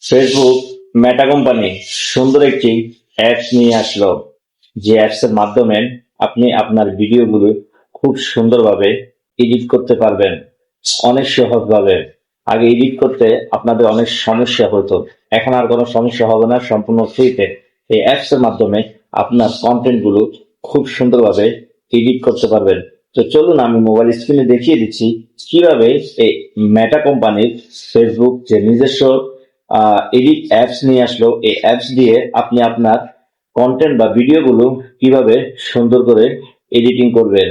Facebook Meta company সুন্দর একটি apps নিয়ে আসলো, যে অ্যাপস এর মাধ্যমে আপনি আপনার ভিডিওগুলো খুব সুন্দরভাবে এডিট করতে পারবেন, অনেক সহজভাবে। আগে এডিট করতে আপনাদের অনেক সমস্যা হতো, এখন আর কোনো সমস্যা হবে না, সম্পূর্ণ ফ্রিতে এই অ্যাপস এর মাধ্যমে আপনার কন্টেন্ট গুলো খুব সুন্দরভাবে এডিট করতে পারবেন। তো চলুন আমি মোবাইল স্ক্রিনে দেখিয়ে দিচ্ছি কিভাবে এই মেটা কোম্পানির ফেসবুক যে নিজস্ব এডিট অ্যাপস নিয়ে আসলো, এই অ্যাপস দিয়ে আপনি আপনার কন্টেন্ট বা ভিডিওগুলো কিভাবে সুন্দর করে এডিটিং করবেন।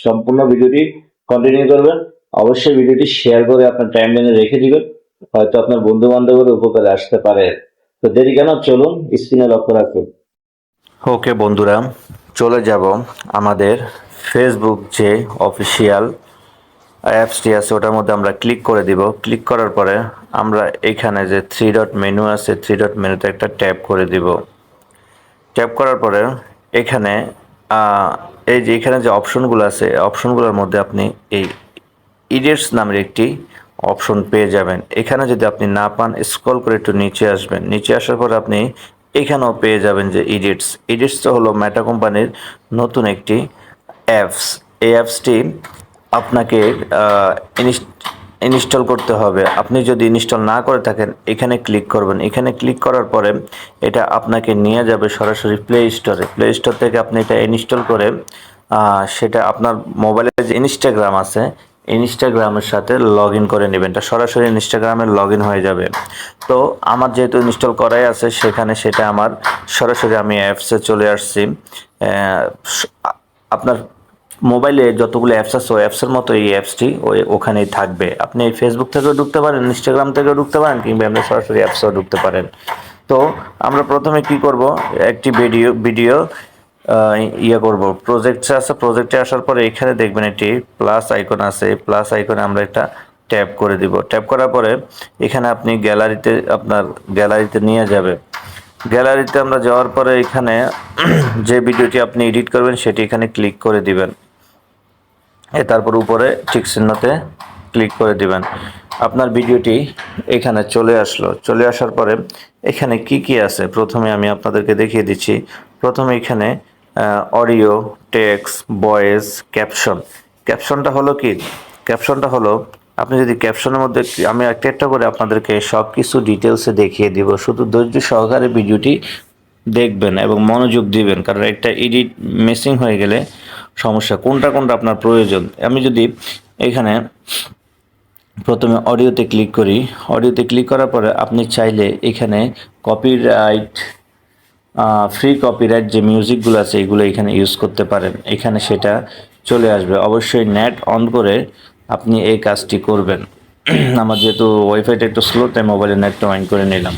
সম্পূর্ণ ভিডিওটি কন্টিনিউ করবেন। অবশ্যই ভিডিওটি শেয়ার করে আপনার টাইমলাইনে রেখে দিবেন, হয়তো আপনার বন্ধু বান্ধবের উপকারে আসতে পারে। তো দেরি কেন, চলুন স্ক্রিনে লক্ষ্য রাখুন। ওকে বন্ধুরা, চলে যাব আমাদের ফেসবুক যে অফিসিয়াল অ্যাপসটি আছে ওটার মধ্যে আমরা ক্লিক করে দিব। ক্লিক করার পরে আমরা এখানে যে থ্রি ডট মেনু আছে, থ্রি ডট মেনুতে একটা ট্যাপ করে দিব। ট্যাপ করার পরে এখানে এই যে এখানে যে অপশনগুলো আছে, অপশনগুলোর মধ্যে আপনি এই ইডিটস নামের একটি অপশন পেয়ে যাবেন। এখানে যদি আপনি না পান, স্ক্রল করে একটু নিচে আসবেন। নিচে আসার পর আপনি এখানেও পেয়ে যাবেন যে ইডিটসটা হলো মেটা কোম্পানির নতুন একটি অ্যাপস। এই অ্যাপসটি আপনাকে ইনস্টল করতে হবে। আপনি যদি ইনস্টল না করে থাকেন, এখানে ক্লিক করবেন। এখানে ক্লিক করার পরে এটা আপনাকে নিয়ে যাবে সরাসরি প্লে স্টোরে। প্লে স্টোর থেকে আপনি এটা ইনস্টল করে সেটা আপনার মোবাইলে যে ইনস্টাগ্রাম আছে, ইনস্টাগ্রামের সাথে লগ ইন করে নেবেন। এটা সরাসরি ইনস্টাগ্রামে লগ ইন হয়ে যাবে। তো আমার যেহেতু ইনস্টল করাই আছে, সেখানে সেটা আমার সরাসরি আমি অ্যাপসে চলে আসছি। আপনার মোবাইলে যতগুলো অ্যাপস আছে ওই অ্যাপসের মতো এই অ্যাপসটি ওখানেই থাকবে। আপনি এই ফেসবুক থেকেও ঢুকতে পারেন, ইনস্টাগ্রাম থেকেও ঢুকতে পারেন, কিংবা আপনি সরাসরি অ্যাপসেও ঢুকতে পারেন। তো আমরা প্রথমে কি করব, একটি ভিডিও করব। প্রজেক্টে আছে, প্রজেক্টে আসার পরে এখানে দেখবেন একটি প্লাস আইকন আছে। এই প্লাস আইকনে আমরা একটা ট্যাপ করে দিব। ট্যাপ করার পরে এখানে আপনি আপনার গ্যালারিতে নিয়ে যাবে। গ্যালারিতে আমরা যাওয়ার পরে এখানে যে ভিডিওটি আপনি এডিট করবেন সেটি এখানে ক্লিক করে দিবেন। তারপর উপরে টিক চিহ্নতে ক্লিক করে দিবেন। আপনার ভিডিওটি এখানে চলে আসলো। চলে আসার পরে এখানে কি কি আছে প্রথমে আমি আপনাদেরকে দেখিয়ে দিচ্ছি। প্রথমে এখানে অডিও, টেক্সট, ভয়েস, ক্যাপশন। ক্যাপশনটা হলো কি? ক্যাপশনটা হলো আপনি যদি ক্যাপশনের মধ্যে, আমি একটা একটা করে আপনাদেরকে সব কিছু ডিটেলসে দেখিয়ে দিব, শুধু ধৈর্য সহকারে ভিডিওটি দেখবেন এবং মনোযোগ দিবেন, কারণ একটা এডিট মিসিং হয়ে গেলে সমস্যা। কোনটা কোনটা আপনার প্রয়োজন, আমি যদি এখানে প্রথমে অডিওতে ক্লিক করি। অডিওতে ক্লিক করার পরে আপনি চাইলে এখানে কপিরাইট, ফ্রি কপিরাইট যে মিউজিকগুলো আছে এগুলো এখানে ইউজ করতে পারেন। এখানে সেটা চলে আসবে। অবশ্যই নেট অন করে আপনি এই কাজটি করবেন। আমার যেহেতু ওয়াইফাইটা একটু স্লো, তাই মোবাইলে নেটটা অন করে নিলাম।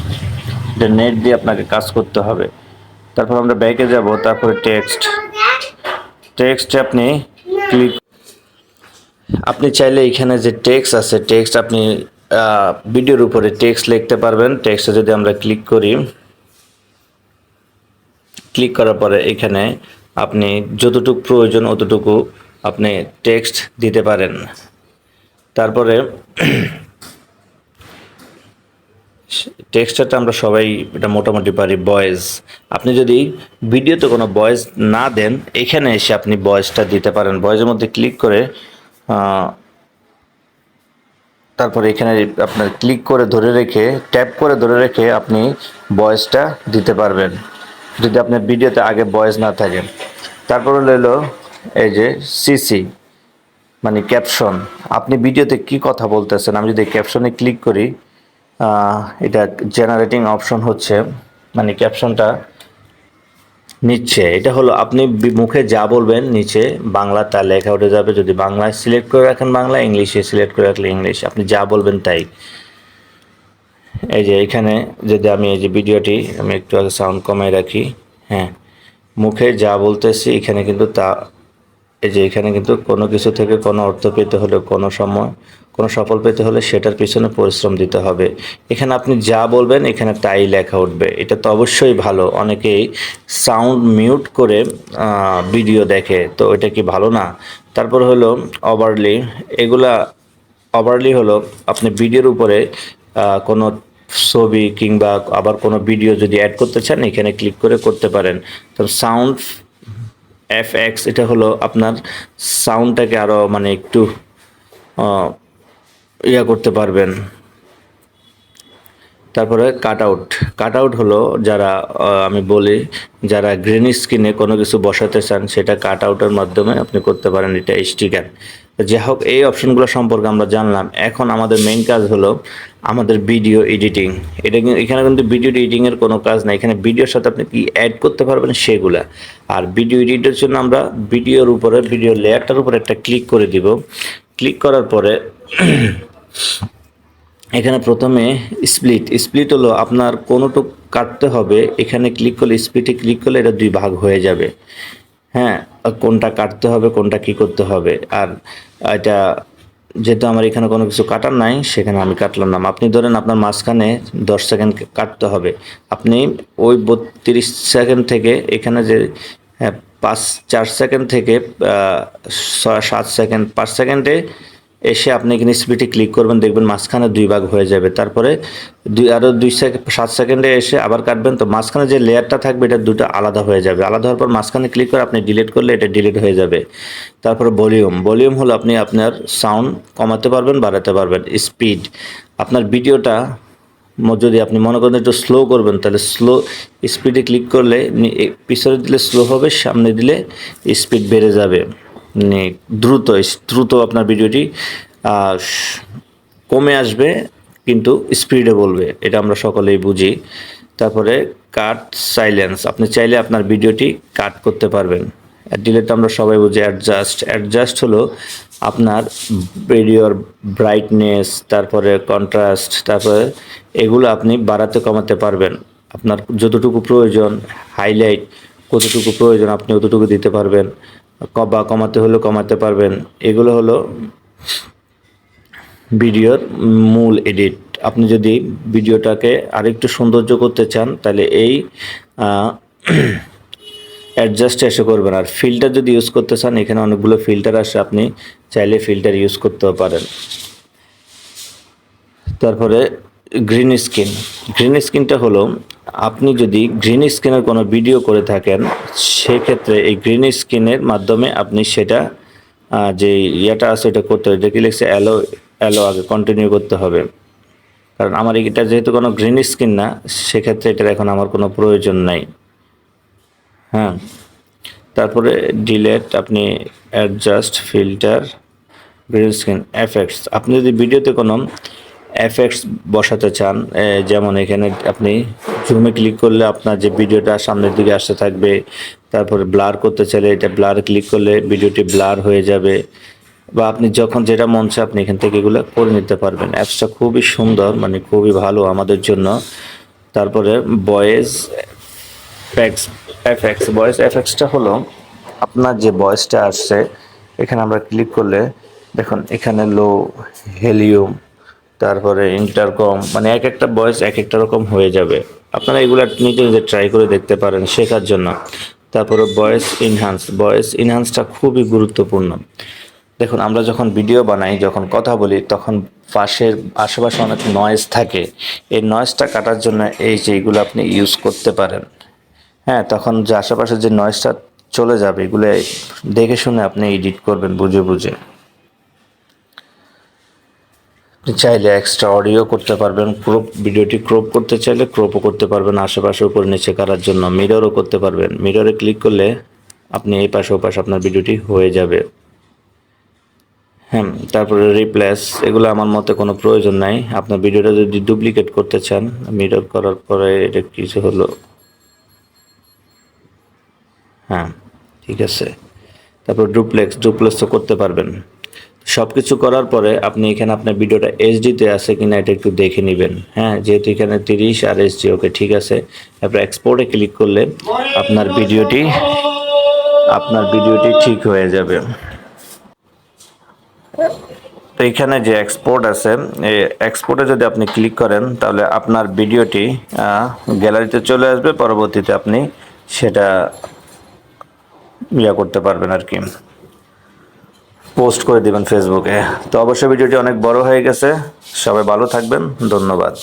এটা নেট দিয়ে আপনাকে কাজ করতে হবে। তারপর আমরা ব্যাকে যাব, তারপরে টেক্সটে আপনি ক্লিক, আপনি চাইলে এখানে যে টেক্সট আছে, টেক্সট আপনি ভিডিওর উপরে টেক্সট লিখতে পারবেন। টেক্সটে যদি আমরা ক্লিক করি, ক্লিক করার পরে এখানে আপনি যতটুকু প্রয়োজন অতটুকু আপনি টেক্সট দিতে পারেন। তারপরে টেক্সটটা আমরা সবাই এটা মোটামুটি পারি। ভয়েস, আপনি যদি ভিডিওতে কোনো ভয়েস না দেন, এখানে এসে আপনি ভয়েসটা দিতে পারেন। ভয়েসের মধ্যে ক্লিক করে তারপরে এখানে আপনার ক্লিক করে ধরে রেখে, ট্যাপ করে ধরে রেখে আপনি ভয়েসটা দিতে পারবেন, যদি আপনার ভিডিওতে আগে ভয়েস না থাকে। তারপরে হলো এই যে সিসি, মানে ক্যাপশন। আপনি ভিডিওতে কি কথা বলতেছেন, আমি যদি ক্যাপশনে ক্লিক করি, এটা জেনারেটিং অপশন হচ্ছে, মানে ক্যাপশনটা নিচ্ছে। এটা হলো আপনি মুখে যা বলবেন নিচে বাংলা তা লেখা উঠে যাবে। যদি বাংলায় সিলেক্ট করে রাখেন বাংলা, ইংলিশে সিলেক্ট করে রাখলে ইংলিশ, আপনি যা বলবেন তাই। এই যে এখানে যদি আমি এই যে ভিডিওটি আমি একটু আগে সাউন্ড কমাই রাখি, হ্যাঁ, মুখে যা বলতেছি এখানে কিন্তু তা, এই যে এখানে কিন্তু কোনো কিছু থেকে কোনো অর্থ পেতে হলে, কোনো সময় কোনো সফল পেতে হলে সেটার পিছনে পরিশ্রম দিতে হবে। এখানে আপনি যা বলবেন এখানে তাই লেখা উঠবে। এটা তো অবশ্যই ভালো। অনেকেই সাউন্ড মিউট করে ভিডিও দেখে, তো এটা কি ভালো না? তারপর হলো ওভারলি। এগুলা ওভারলি হলো আপনি ভিডিওর উপরে কোনো ছবি কিংবা আবার কোনো ভিডিও যদি অ্যাড করতে চান এখানে ক্লিক করে করতে পারেন। তো সাউন্ড এফএক্স এটা হলো আপনার সাউন্ডটাকে আরো মানে একটু করতে পারবেন। তারপরে কাট আউট হলো যারা আমি বলি যারা গ্রিন স্ক্রিনে কোনো কিছু বসাতে চান সেটা কাট আউটের মাধ্যমে আপনি করতে পারেন, এটা স্টিকার। যাই হোক, এই অপশনগুলো সম্পর্কে আমরা জানলাম। এখন আমাদের মেইন কাজ হলো আমাদের ভিডিও এডিটিং। এখানে কিন্তু ভিডিও এডিটিংয়ের কোনো কাজ নাই, এখানে ভিডিওর সাথে আপনি কি অ্যাড করতে পারবেন সেগুলা। আর ভিডিও এডিটের জন্য আমরা ভিডিওর উপরে ভিডিও লেয়ারটার উপরে একটা ক্লিক করে দিব। ক্লিক করার পরে এখানে প্রথমে স্প্লিট হলো আপনার কোনোটুক কাটতে হবে, এখানে ক্লিক করলে স্প্লিটে ক্লিক করলে এটা 2 ভাগ হয়ে যাবে। হ্যাঁ, কোনটা কাটতে হবে কোনটা কি করতে হবে। আর এটা যেহেতু আমার এখানে কোনো কিছু কাটার নাই সেখানে আমি কাটলাম না। আপনি ধরেন আপনার মাঝখানে 10 সেকেন্ড কাটতে হবে, আপনি ওই 32 সেকেন্ড থেকে এখানে যে 4 সেকেন্ড থেকে 7 সেকেন্ড 5 সেকেন্ডে এসে আপনি এখানে স্প্লিটে ক্লিক করবেন, দেখবেন মাঝখানে 2 ভাগ হয়ে যাবে। তারপরে আরও 7 সেকেন্ডে এসে আবার কাটবেন, তো মাঝখানে যে লেয়ারটা থাকবে এটা দুটো আলাদা হয়ে যাবে। আলাদা হওয়ার পর মাঝখানে ক্লিক করে আপনি ডিলিট করলে এটা ডিলিট হয়ে যাবে। তারপরে ভলিউম হলো আপনি আপনার সাউন্ড কমাতে পারবেন বাড়াতে পারবেন। স্পিড আপনার ভিডিওটা যদি আপনি মনে করেন একটু স্লো করবেন তাহলে স্পিডে ক্লিক করলে পিছনে দিলে স্লো হবে, সামনে দিলে স্পিড বেড়ে যাবে। মানে দ্রুত আপনার ভিডিওটি কমে আসবে কিন্তু স্পিডে বলবে, এটা আমরা সকলেই বুঝি। তারপরে কাট সাইলেন্স, আপনি চাইলে আপনার ভিডিওটি কাট করতে পারবেন। ডিলেট আমরা সবাই বুঝি। অ্যাডজাস্ট হলো আপনার ভিডিওর ব্রাইটনেস, তারপরে কন্ট্রাস্ট, তারপরে এগুলো আপনি বাড়াতে কমাতে পারবেন। আপনার যতটুকু প্রয়োজন, হাইলাইট কতটুকু প্রয়োজন আপনি অতটুকু দিতে পারবেন, বা কমাতে হলে কমাতে পারবেন। এগুলো হলো ভিডিওর মূল এডিট। আপনি যদি ভিডিওটাকে আরেকটু সৌন্দর্য করতে চান তাহলে এই অ্যাডজাস্টে এসে করবেন। আর ফিল্টার যদি ইউজ করতে চান এখানে অনেকগুলো ফিল্টার আসে, আপনি চাইলে ফিল্টার ইউজ করতেও পারেন। তারপরে গ্রিন স্ক্রিনটা হলো আপনি যদি গ্রিন স্ক্রিনের কোনো ভিডিও করে থাকেন সেক্ষেত্রে এই গ্রিন স্ক্রিনের মাধ্যমে আপনি সেটা যে ইয়েটা আছে এটা করতে হবে। এটা কি লিখছে অ্যালো আগে কন্টিনিউ করতে হবে, কারণ আমার এটা যেহেতু কোনো গ্রিন স্ক্রিন না সেক্ষেত্রে এটার এখন আমার কোনো প্রয়োজন নাই। হ্যাঁ, তারপরে ডিলেট, আপনি adjust filter green screen effects. আপনি যদি ভিডিওতে কোনো এফেক্টস বসাতে চান, যেমন এখানে আপনি জুমে ক্লিক করলে আপনার যে ভিডিওটা সামনের দিকে আসতে থাকবে। তারপরে ব্লার করতে চাইলে এটা ব্লার ক্লিক করলে ভিডিওটি ব্লার হয়ে যাবে, বা আপনি যখন যেটা মন চায় আপনি এখান থেকে এগুলো করে নিতে পারবেন। অ্যাপসটা খুবই সুন্দর, মানে খুবই ভালো আমাদের জন্য। তারপরে ভয়েস এফেক্টসটা হলো আপনার যে ভয়েসটা আসছে এখানে আমরা ক্লিক করলে দেখুন এখানে লো, হেলিউম, তারপরে ইন্টারকম, মানে এক একটা ভয়েস এক একটা রকম হয়ে যাবে। আপনারা এগুলো নিজে ট্রাই করে দেখতে পারেন শেখার জন্য। তারপরে ভয়েস ইনহ্যান্সটা খুবই গুরুত্বপূর্ণ। দেখুন আমরা যখন ভিডিও বানাই, যখন কথা বলি, তখন আশেপাশে অনেক নয়েজ থাকে। এই নয়েজটা কাটার জন্য এই যে এইগুলো আপনি ইউজ করতে পারেন। হ্যাঁ, তখন যে আশেপাশে যে নয়েজটা চলে যাবে এগুলো দেখে শুনে আপনি এডিট করবেন বুঝে বুঝে। আপনি চাইলে এক্সট্রা অডিও করতে পারবেন, ভিডিওটি ক্রপ করতে চাইলে ক্রপও করতে পারবেন, আশেপাশে উপরে নিচে করার জন্য মিররও করতে পারবেন। মিররে ক্লিক করলে আপনি এই পাশে ও পাশে আপনার ভিডিওটি হয়ে যাবে। হ্যাঁ, তারপরে রিপ্লেস, এগুলো আমার মতে কোনো প্রয়োজন নাই। আপনার ভিডিওটা যদি ডুপ্লিকেট করতে চান মিরর করার পরে এটা কিছু হলো, হ্যাঁ ঠিক আছে। তারপর ডুপ্লেক্সও করতে পারবেন। সব কিছু করার পরে আপনি এখানে আপনার ভিডিওটা এইচডিতে আছে কিনা এটা একটু দেখে নেবেন। হ্যাঁ, যেহেতু এখানে 30 আর এইচডি, ওকে ঠিক আছে। তারপর এক্সপোর্টে ক্লিক করলে আপনার ভিডিওটি ঠিক হয়ে যাবে। তো এখানে যে এক্সপোর্ট আছে, এই এক্সপোর্টে যদি আপনি ক্লিক করেন তাহলে আপনার ভিডিওটি গ্যালারিতে চলে আসবে। পরবর্তীতে আপনি সেটা করতে পারবেন আর কি, পোস্ট করে দিবেন ফেসবুকে। তো অবশ্যই ভিডিওটি অনেক বড় হয়ে গেছে, সবাই ভালো থাকবেন, ধন্যবাদ।